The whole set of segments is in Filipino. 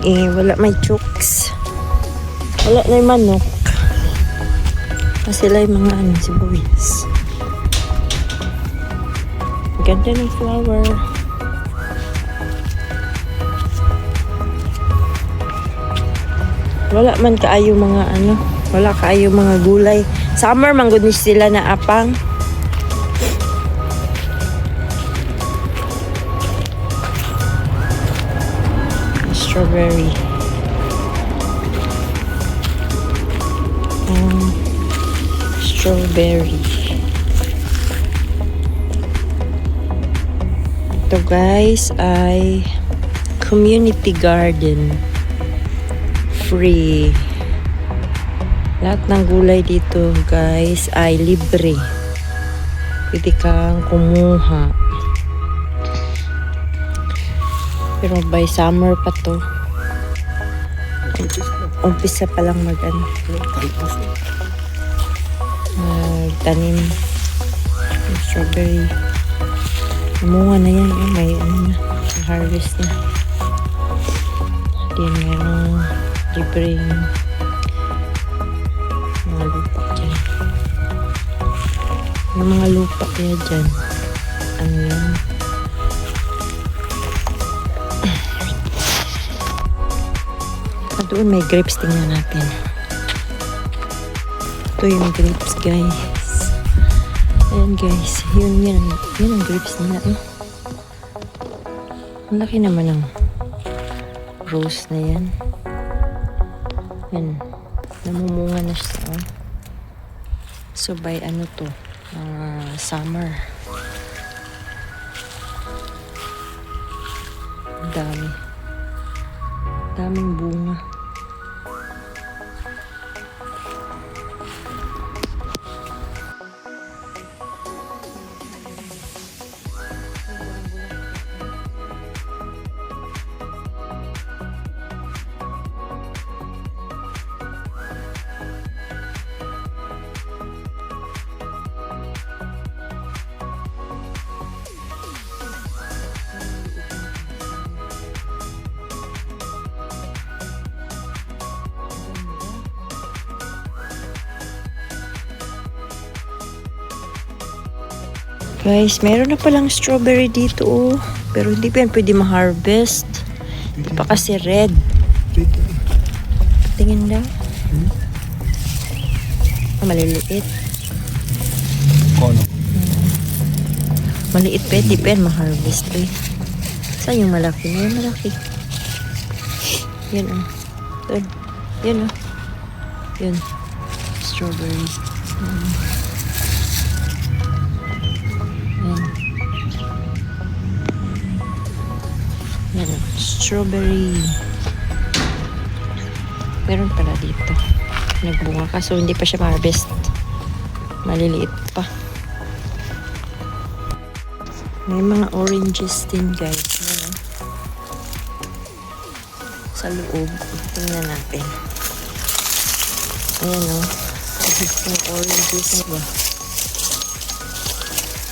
wala may chooks. Wala na yung manok. Sila yung mga sibuyas. Ganda ng flower. Wala man kaayo mga wala kaayo mga gulay. Summer manggunis sila na apang. Strawberry. Strawberry. Ito guys ay community garden. Free. Lahat ng gulay dito guys ay libre. Pwede kang kumuha. Pero by summer pa to. Umpisa pa lang magtanim ng strawberry. Namunga na yan. May harvest na. Then merong libreng mga lupa dyan. Yung mga lupa kaya dyan. Ano yan? Doon may grapes, tingnan natin. Ito yung grapes guys. Ayan guys, yun ang grapes nila. Ang laki naman ng rose na yan. Yan, namumunga na siya. So by to summer. Daming bunga. Guys, meron na palang strawberry dito pero hindi pa yan pwede ma-harvest. Hindi pa kasi red. Tingin daw. Maliliit. Maliit pa, hindi pa yan ma-harvest Saan yung malaki? Yung malaki. Yan Doon. Yan Yan. Strawberry. Yan. Strawberry. Meron pala dito. Nagbunga kaso hindi pa siya ma-harvest. Maliliit pa. May mga oranges din guys. Yan, sa loob. Tingnan natin. Ayan yung oranges na ba?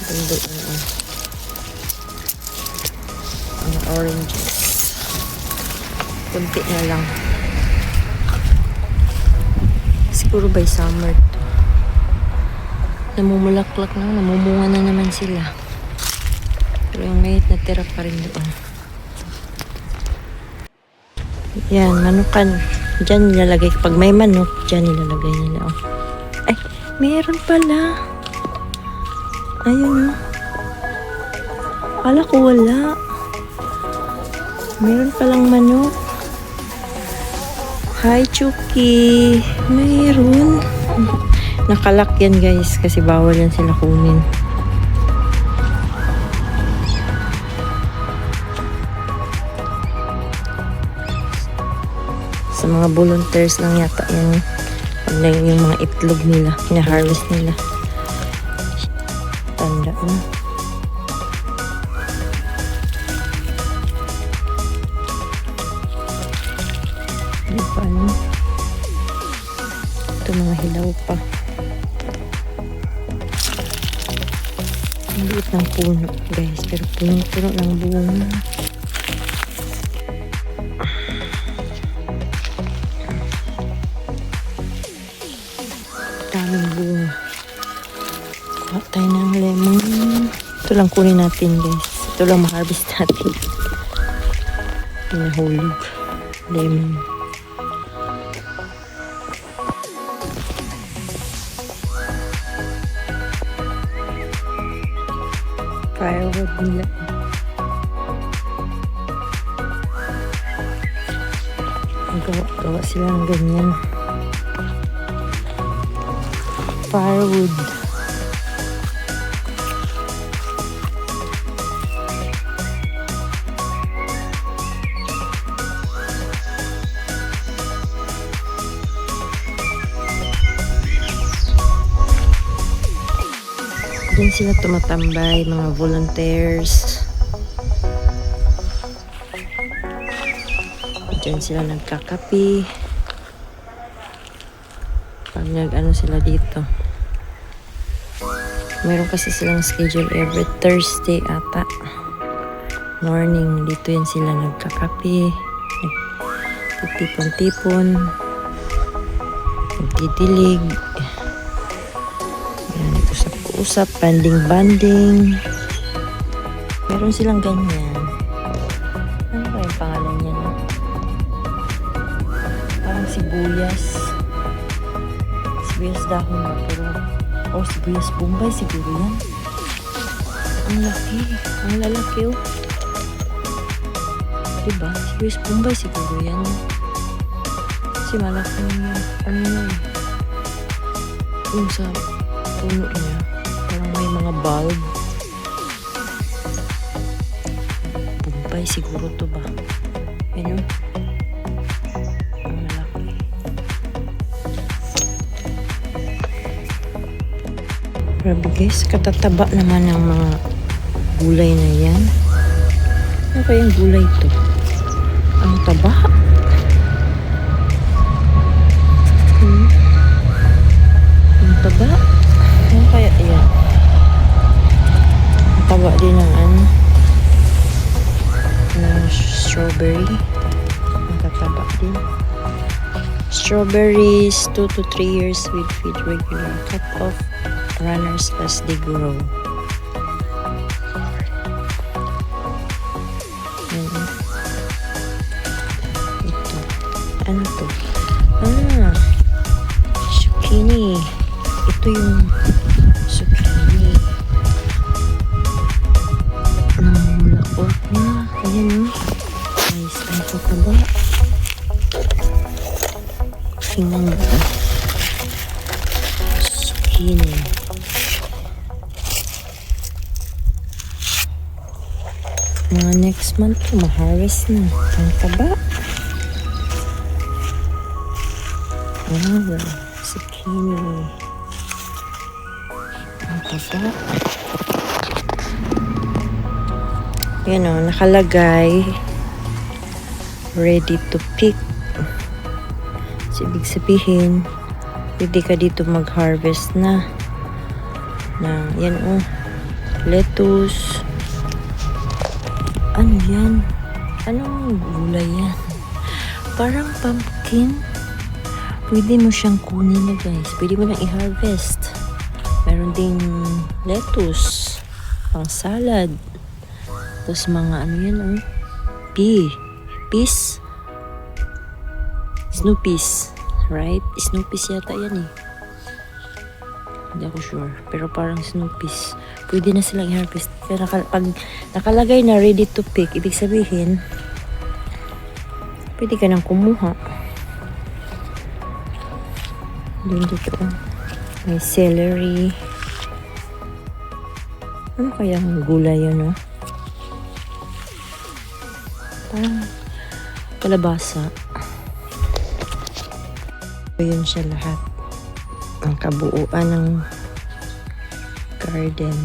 Ganda ang oranges. Kunti na lang. Siguro by summer to. Namumulaklak na. Namumunga na naman sila. Pero yung may natira pa rin doon. Yan, manukan. Diyan nilalagay. Pag may manok, diyan nilalagay nila. Ay, meron pala. Ayun Kala ko wala. Meron palang manok. Hi, Chucky. Meron. Nakalak yan, guys. Kasi bawal yan sila kunin. Sa mga volunteers lang yata yan. Yung mga itlog nila. Kina-harvest nila. Tanda na. Ano? Ito mga hilaw pa. Ang liit ng puno guys, pero puno-puno ng bunga. daming bunga. Kuha tayo ng lemon. Ito lang kunin natin, guys. Ito lang ma-harvest natin. Pinahulog. Lemon. Firewood nila. Gawa sila ng ganyan. Firewood. Diyan sila tumatambay, mga volunteers. Diyan sila nagkakape. Pag nag-ano sila dito. Meron kasi silang schedule every Thursday ata. Morning, dito yan sila nagkakape. Nagtitipon-tipon. Nagdidilig. Yan, usap-usap, banding-banding. Meron silang ganyan. Ano ba yung pangalan niya? No? Parang sibuyas. Sibuyas dahon ba? Pero, sibuyas Bombay siguro yan. Ang laki. Ang lalaki oh. Diba? Sibuyas Bombay siguro yan. Kasi malaki yung ano yun. Yung sa puno niya. Parang may mga bulb. Bombay siguro to ba? Yan yun. Ang lalaki. Grabe guys, katataba naman ng mga gulay na yan. Ano kayang gulay to? Ang taba. Ang taba. Ano kaya yan? Ang taba din ng ano? Ng strawberry. Ang tataba din. Strawberries 2 to 3 years with feed regular. Cut off runners as they grow. Ito. Ano to? Zucchini. Ito yung zucchini. Mulakot na. Ayan o. Guys, ang tataba. Tingnan mo ito. Zucchini. Mga next month to ma-harvest na. Ang taba. Wow, zucchini. Ang taba. Yan o, nakalagay. Ready to pick. So, ibig sabihin, pwede ka dito mag-harvest na. Yan o. Lettuce. Ano yan? Anong gulay yan? Parang pumpkin. Pwede mo siyang kunin na guys. Pwede mo nang i-harvest. Meron ding lettuce. Pang salad. Tapos mga ano yan oh. Peas. Snoopies. Right? Snoopies yata yan eh. Hindi ako sure. Pero parang Snoopies. Pwede na silang i-harvest. Kaya pag nakalagay na ready to pick, ibig sabihin, pwede ka nang kumuha. Doon dito. May celery. Ano kaya ang gulay yun, no? Parang kalabasa. Yun siya lahat. Ang kabuuan ng garden.